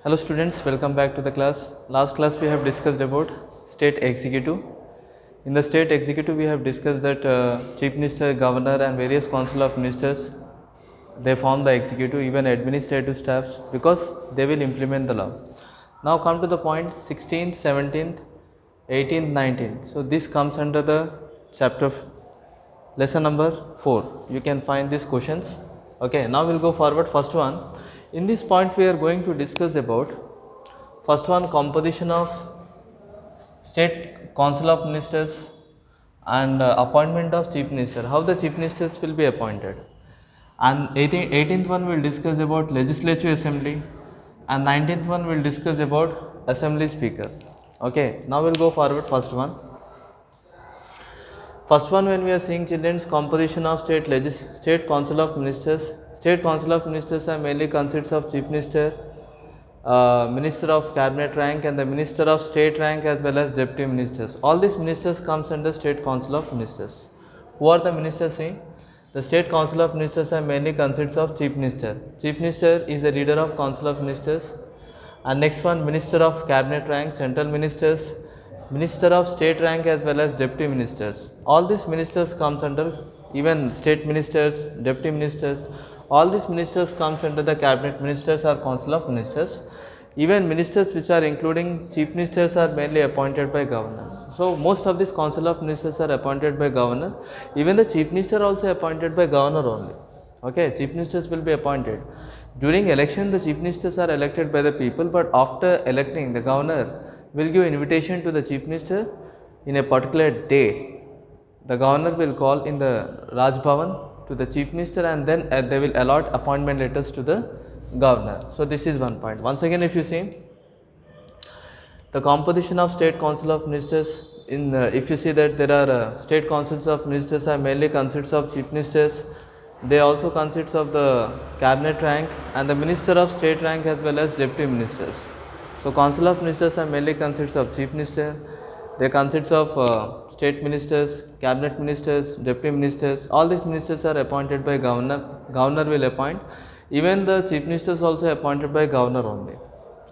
Hello students, welcome back to the class. Last class we have discussed about state executive. In the state executive we have discussed that chief minister, governor and various council of ministers, they form the executive, even administrative staffs, because they will implement the law. Now come to the point 16th, 17th, 18th, 19th. So this comes under the chapter lesson number 4. You can find these questions. Okay, now we'll go forward. First one, in this point we are going to discuss about first one, composition of state council of ministers and appointment of chief minister, how the chief ministers will be appointed. And 18th one will discuss about legislative assembly, and 19th one will discuss about assembly speaker. Okay, now we'll go forward. First one, when we are seeing children's composition of state council of ministers. State council of ministers are mainly consists of chief minister, minister of cabinet rank and the minister of state rank as well as deputy ministers. All these ministers comes under state council of ministers. Who are the ministers? The state council of ministers are mainly consists of chief minister. Chief minister is the leader of council of ministers. And next one, minister of cabinet rank, central ministers, minister of state rank as well as deputy ministers. All these ministers comes under, even state ministers, deputy ministers, all these ministers comes under the cabinet ministers or council of ministers. Even ministers which are including chief ministers are mainly appointed by governors. So most of these council of ministers are appointed by governor. Even the chief minister also appointed by governor only. Okay, chief ministers will be appointed. During election the chief ministers are elected by the people, but after electing the governor will give invitation to the chief minister in a particular day. The governor will call in the Raj Bhavan to the chief minister, and then they will allot appointment letters to the governor. So this is one point. Once again, if you see the composition of state council of ministers, in if you see that there are state councils of ministers are mainly consists of chief ministers. They also consists of the cabinet rank and the minister of state rank as well as deputy ministers. So council of ministers are mainly consists of chief minister. They consist of state ministers, cabinet ministers, deputy ministers. All these ministers are appointed by governor. Governor will appoint. Even the chief ministers also appointed by governor only.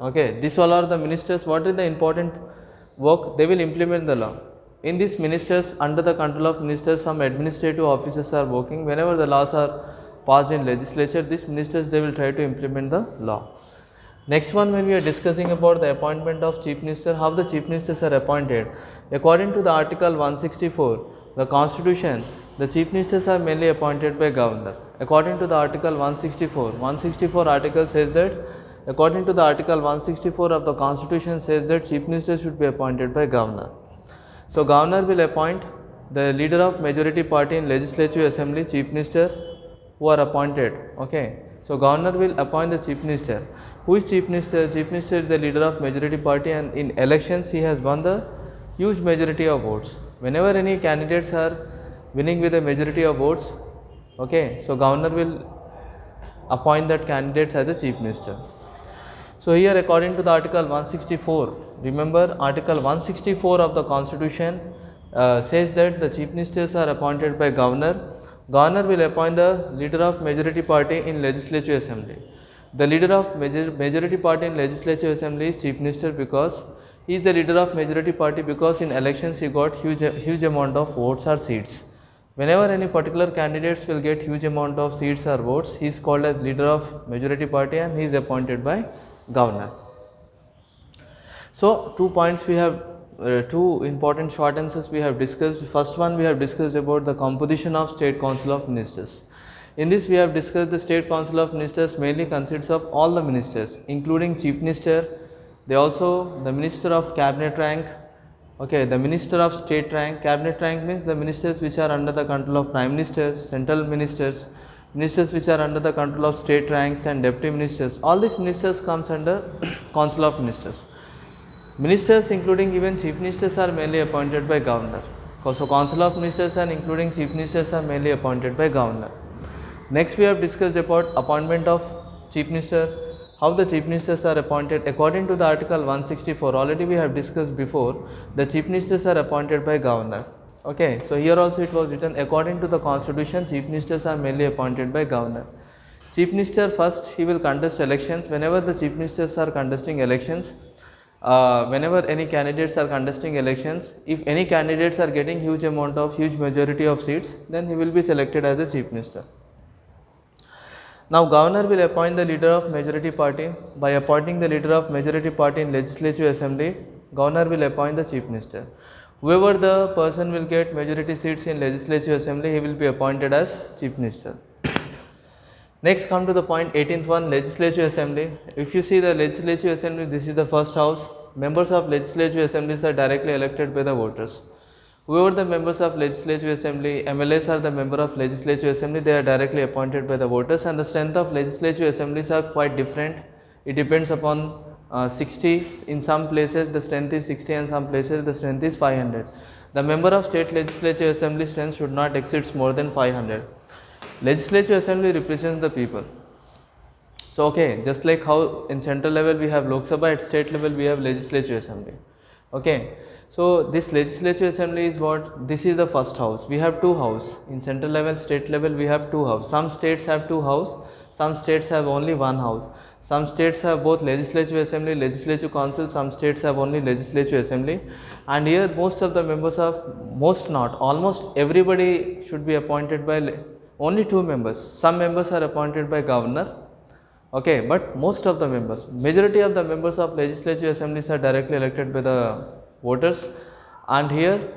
Okay, these all are the ministers. What is the important work? They will implement the law. In these ministers, under the control of ministers, some administrative officers are working. Whenever the laws are passed in legislature, these ministers, they will try to implement the law. Next one, when we are discussing about the appointment of chief minister, how the chief ministers are appointed. According to the article 164, the constitution, the chief ministers are mainly appointed by governor. According to the article 164 article says that, according to the article 164 of the constitution says that chief minister should be appointed by governor. So governor will appoint the leader of majority party in legislative assembly, chief minister, who are appointed. Okay, so governor will appoint the chief minister. Who is chief minister? Chief minister is the leader of majority party, and in elections he has won the huge majority of votes. Whenever any candidates are winning with a majority of votes, okay, so governor will appoint that candidates as a chief minister. So here, according to the article 164, remember article 164 of the constitution says that the chief ministers are appointed by governor. Governor will appoint the leader of majority party in legislative assembly. The leader of majority party in legislative assembly is chief minister, because he is the leader of majority party, because in elections he got huge amount of votes or seats. Whenever any particular candidates will get huge amount of seats or votes, he is called as leader of majority party and he is appointed by governor. So 2 points we have, 2 important short answers we have discussed. First one, we have discussed about the composition of state council of ministers. In this we have discussed the state council of ministers mainly consists of all the ministers, including chief minister. They also the minister of cabinet rank. Okay, the minister of state rank. Cabinet rank means the ministers which are under the control of prime ministers, central ministers, ministers which are under the control of state ranks and deputy ministers. All these ministers comes under council of ministers. Ministers including even chief ministers are mainly appointed by governor. So council of ministers and including chief ministers are mainly appointed by governor. Next we have discussed about appointment of chief minister, how the chief ministers are appointed. According to the article 164, already we have discussed before, the chief ministers are appointed by governor. Okay, so here also it was written, according to the constitution, chief ministers are mainly appointed by governor. Chief Minister first he will contest elections. Whenever the Chief Ministers are contesting elections, whenever any candidates are contesting elections, if any candidates are getting huge majority of seats, then he will be selected as the Chief Minister. Now governor will appoint the leader of majority party. By appointing the leader of majority party in legislative assembly, governor will appoint the Chief Minister. Whoever the person will get majority seats in legislative assembly, he will be appointed as Chief Minister. Next come to the point 18th one, legislative assembly. If you see the legislative assembly, this is the first house. Members of legislative assemblies are directly elected by the voters. Whoever the members of legislative assembly, MLAs are the member of legislative assembly, they are directly appointed by the voters, and the strength of legislative assemblies are quite different. It depends upon 60, in some places the strength is 60 and some places the strength is 500. The member of state legislative assembly strength should not exceed more than 500. Legislative assembly represents the people. So okay, just like how in central level we have Lok Sabha, at state level we have legislative assembly. Okay. So this legislative assembly is what? This is the first house. We have two houses. In central level, state level, we have two houses. Some states have two houses, some states have only one house. Some states have both legislative assembly, legislative council, some states have only legislative assembly. And here most of the members of, almost everybody should be appointed by only two members. Some members are appointed by governor. Okay, but most of the members, majority of the members of legislative assemblies are directly elected by the voters. And here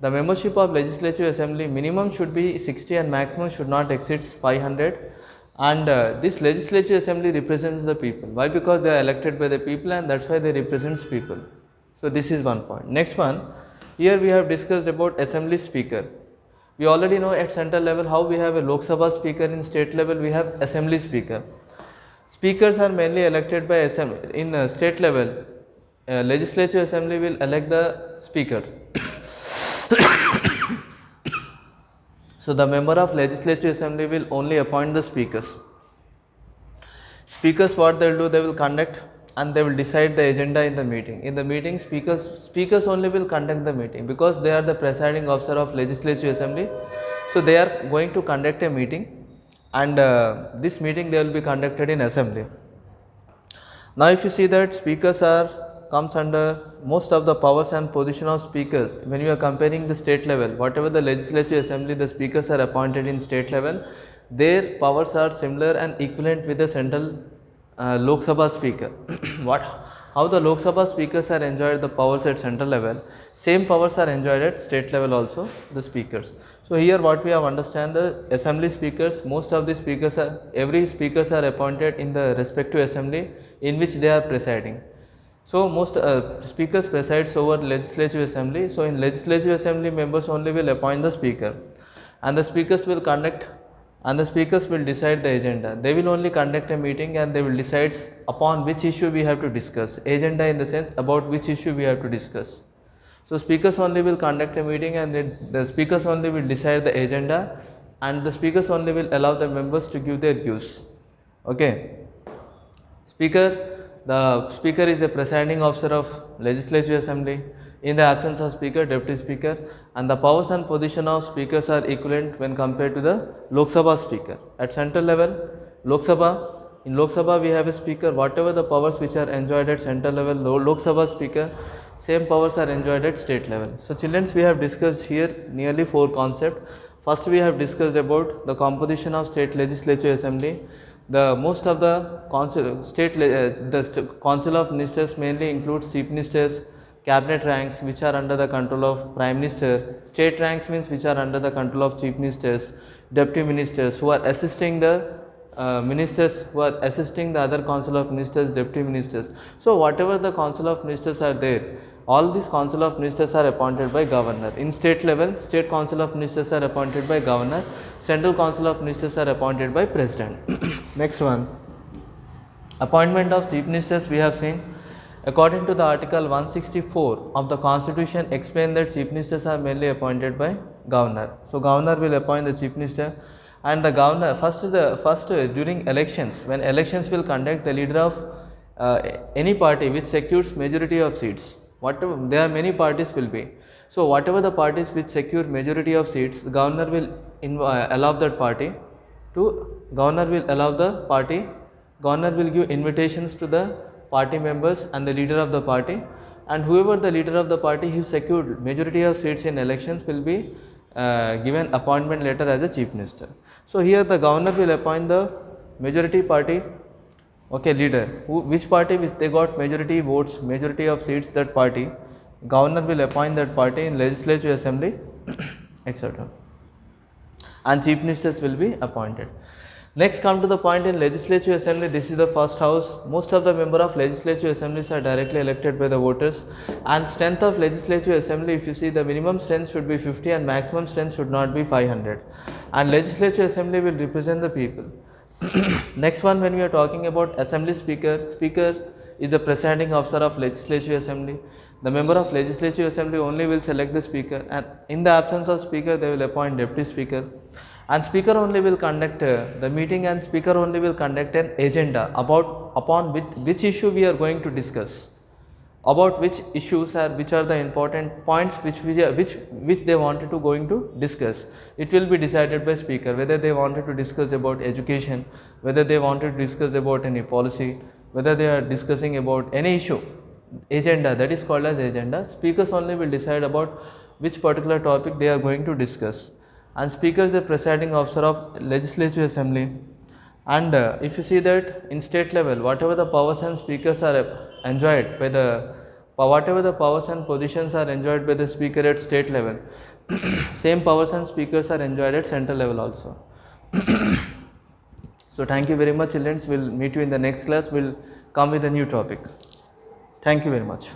the membership of legislative assembly minimum should be 60 and maximum should not exceed 500. And this legislative assembly represents the people. Why? Because they are elected by the people, and that's why they represents people. So this is one point. Next one, here we have discussed about assembly speaker. We already know at central level how we have a Lok Sabha speaker, in state level we have assembly speaker. Speakers are mainly elected by assembly. In state level, legislative assembly will elect the speaker. So the member of legislative assembly will only appoint the speakers. Speakers, what they will do, they will conduct and they will decide the agenda in the meeting. In the meeting, speakers only will conduct the meeting, because they are the presiding officer of legislative assembly. So they are going to conduct a meeting, and this meeting they will be conducted in assembly. Now if you see that speakers comes under most of the powers and position of speakers. When you are comparing the state level, whatever the legislative assembly the speakers are appointed in state level, their powers are similar and equivalent with the central Lok Sabha speaker. How the Lok Sabha speakers are enjoyed the powers at central level, same powers are enjoyed at state level also, the speakers. So here what we have understand, the assembly speakers, most of the speakers every speakers are appointed in the respective assembly in which they are presiding. So most speakers presides over legislative assembly. So in legislative assembly, members only will appoint the speaker, and the speakers will conduct, and the speakers will decide the agenda. They will only conduct a meeting and they will decide upon which issue we have to discuss. Agenda in the sense about which issue we have to discuss. So speakers only will conduct a meeting, and the speakers only will decide the agenda, and the speakers only will allow the members to give their views. Okay. The speaker is a presiding officer of legislative assembly. In the absence of speaker, deputy speaker, and the powers and position of speakers are equivalent when compared to the Lok Sabha speaker. At central level, in Lok Sabha we have a speaker. Whatever the powers which are enjoyed at central level, Lok Sabha speaker, same powers are enjoyed at state level. So children, we have discussed here nearly 4 concepts. First we have discussed about the composition of state legislative assembly. Most of the council of ministers mainly includes chief ministers, cabinet ranks which are under the control of prime minister, state ranks means which are under the control of chief ministers, deputy ministers who are assisting the ministers, who are assisting the other council of ministers, deputy ministers. So whatever the council of ministers are there, all these council of ministers are appointed by governor. In state level, state council of ministers are appointed by governor, central council of ministers are appointed by president. Next one, appointment of chief ministers we have seen. According to the article 164 of the constitution explain that chief ministers are mainly appointed by governor. So governor will appoint the chief minister, and the governor first during elections, when elections will conduct, the leader of any party which secures majority of seats, whatever there are many parties will be. So whatever the parties which secure majority of seats, the governor will allow that party Governor will allow the party, governor will give invitations to the party members and the leader of the party, and whoever the leader of the party who secured majority of seats in elections will be given appointment letter as a chief minister. So here the governor will appoint the majority party, okay, leader, which party which they got majority votes, majority of seats, that party, governor will appoint that party in legislative assembly etc. and chief ministers will be appointed. Next, come to the point in legislative assembly. This is the first house. Most of the member of legislative assemblies are directly elected by the voters, and strength of legislative assembly, if you see, the minimum strength should be 50 and maximum strength should not be 500, and legislative assembly will represent the people. Next one, when we are talking about assembly speaker, speaker is the presiding officer of legislative assembly. The member of legislative assembly only will select the speaker, and in the absence of speaker they will appoint deputy speaker, and speaker only will conduct the meeting, and speaker only will conduct an agenda upon which issue we are going to discuss, about which issues are, which are the important points which they wanted to going to discuss. It will be decided by speaker whether they wanted to discuss about education, whether they wanted to discuss about any policy, whether they are discussing about any issue. Agenda, that is called as agenda. Speakers only will decide about which particular topic they are going to discuss, and speaker is the presiding officer of legislative assembly. And if you see that in state level, whatever the powers and speakers are enjoyed by the, whatever the powers and positions are enjoyed by the speaker at state level, same powers and speakers are enjoyed at central level also. So thank you very much, children. We'll meet you in the next class. We'll come with a new topic. Thank you very much.